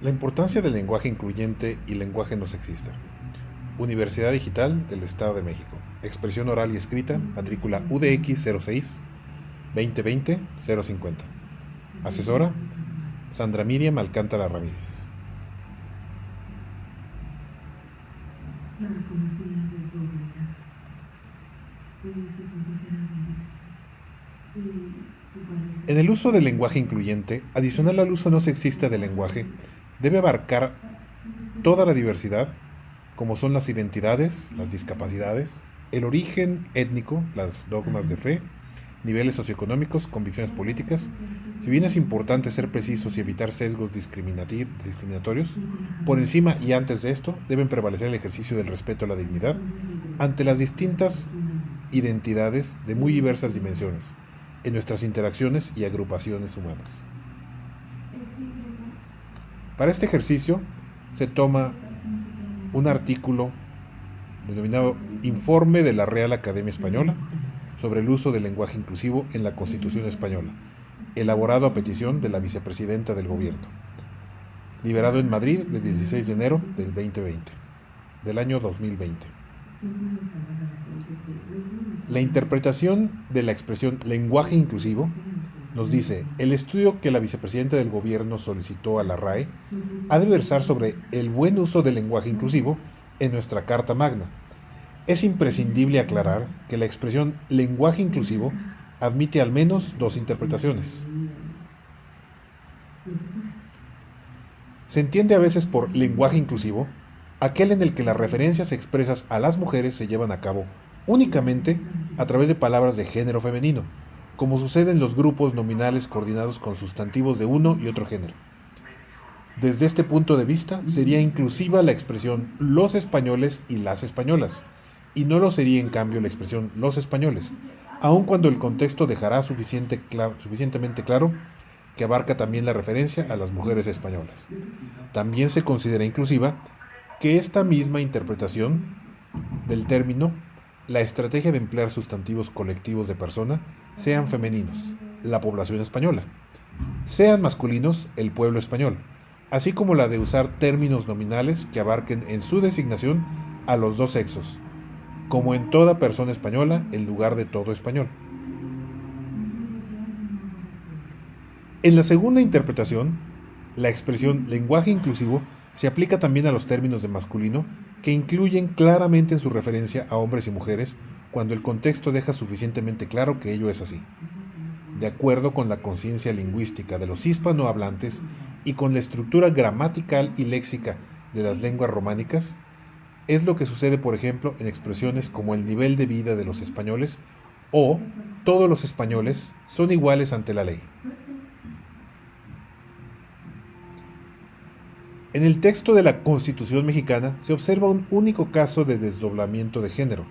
La importancia del lenguaje incluyente y lenguaje no sexista. Universidad Digital del Estado de México. Expresión oral y escrita, matrícula UDX 06 2020 050. Asesora, Sandra Miriam Alcántara Ramírez. En el uso del lenguaje incluyente, adicional al uso no sexista del lenguaje, debe abarcar toda la diversidad, como son las identidades, las discapacidades, el origen étnico, las dogmas de fe, niveles socioeconómicos, convicciones políticas. Si bien es importante ser precisos y evitar sesgos discriminatorios, por encima y antes de esto deben prevalecer el ejercicio del respeto a la dignidad ante las distintas identidades de muy diversas dimensiones en nuestras interacciones y agrupaciones humanas. Para este ejercicio se toma un artículo denominado Informe de la Real Academia Española sobre el uso del lenguaje inclusivo en la Constitución Española, elaborado a petición de la vicepresidenta del Gobierno, liberado en Madrid el 16 de enero del año 2020. La interpretación de la expresión lenguaje inclusivo nos dice: el estudio que la vicepresidenta del Gobierno solicitó a la RAE ha de versar sobre el buen uso del lenguaje inclusivo en nuestra Carta Magna. Es imprescindible aclarar que la expresión lenguaje inclusivo admite al menos dos interpretaciones. Se entiende a veces por lenguaje inclusivo aquel en el que las referencias expresas a las mujeres se llevan a cabo únicamente a través de palabras de género femenino, como sucede en los grupos nominales coordinados con sustantivos de uno y otro género. Desde este punto de vista, sería inclusiva la expresión los españoles y las españolas, y no lo sería en cambio la expresión los españoles, aun cuando el contexto dejará suficientemente claro que abarca también la referencia a las mujeres españolas. También se considera inclusiva que esta misma interpretación del término, la estrategia de emplear sustantivos colectivos de persona, sean femeninos, la población española, sean masculinos, el pueblo español, así como la de usar términos nominales que abarquen en su designación a los dos sexos, como en toda persona española en lugar de todo español. En la segunda interpretación, la expresión lenguaje inclusivo se aplica también a los términos de masculino que incluyen claramente en su referencia a hombres y mujeres cuando el contexto deja suficientemente claro que ello es así. De acuerdo con la conciencia lingüística de los hispanohablantes y con la estructura gramatical y léxica de las lenguas románicas, es lo que sucede, por ejemplo, en expresiones como el nivel de vida de los españoles o todos los españoles son iguales ante la ley. En el texto de la Constitución mexicana se observa un único caso de desdoblamiento de género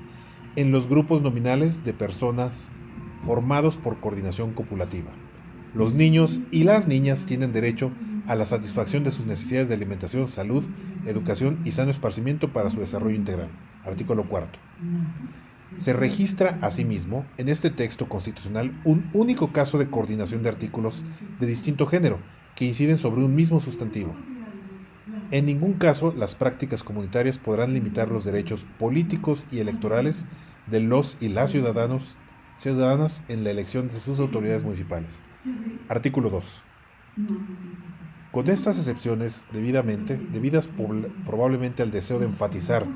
en los grupos nominales de personas formados por coordinación copulativa. Los niños y las niñas tienen derecho a la satisfacción de sus necesidades de alimentación, salud, educación y sano esparcimiento para su desarrollo integral. Artículo 4. Se registra asimismo en este texto constitucional un único caso de coordinación de artículos de distinto género que inciden sobre un mismo sustantivo. En ningún caso las prácticas comunitarias podrán limitar los derechos políticos y electorales de los y las ciudadanas en la elección de sus autoridades municipales. Artículo 2. Con estas excepciones debidas probablemente al deseo de enfatizar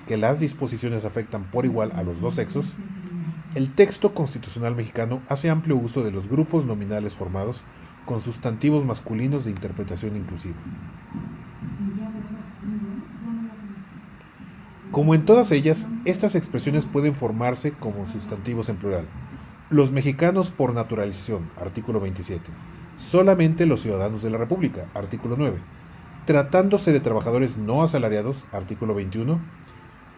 que las disposiciones afectan por igual a los dos sexos, el texto constitucional mexicano hace amplio uso de los grupos nominales formados con sustantivos masculinos de interpretación inclusiva. Como en todas ellas, estas expresiones pueden formarse como sustantivos en plural. Los mexicanos por naturalización, artículo 27. Solamente los ciudadanos de la República, artículo 9. Tratándose de trabajadores no asalariados, artículo 21.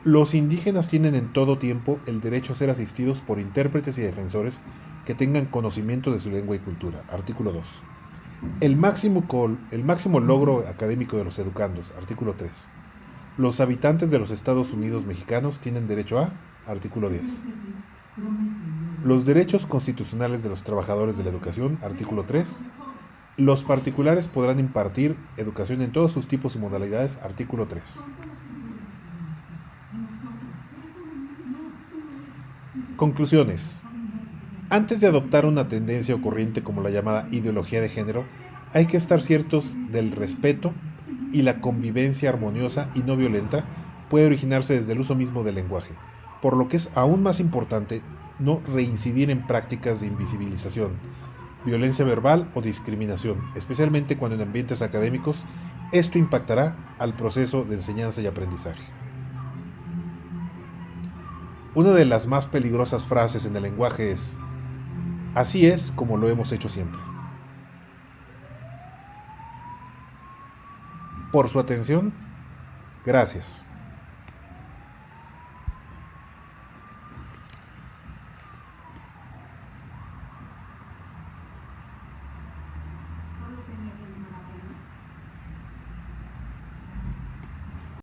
Los indígenas tienen en todo tiempo el derecho a ser asistidos por intérpretes y defensores que tengan conocimiento de su lengua y cultura, artículo 2. El máximo logro académico de los educandos, artículo 3. Los habitantes de los Estados Unidos mexicanos tienen derecho a, artículo 10. Los derechos constitucionales de los trabajadores de la educación, artículo 3. Los particulares podrán impartir educación en todos sus tipos y modalidades, artículo 3. Conclusiones. Antes de adoptar una tendencia o corriente como la llamada ideología de género, hay que estar ciertos del respeto y la convivencia armoniosa y no violenta puede originarse desde el uso mismo del lenguaje, por lo que es aún más importante no reincidir en prácticas de invisibilización, violencia verbal o discriminación, especialmente cuando en ambientes académicos esto impactará al proceso de enseñanza y aprendizaje. Una de las más peligrosas frases en el lenguaje es: así es como lo hemos hecho siempre. Por su atención, gracias.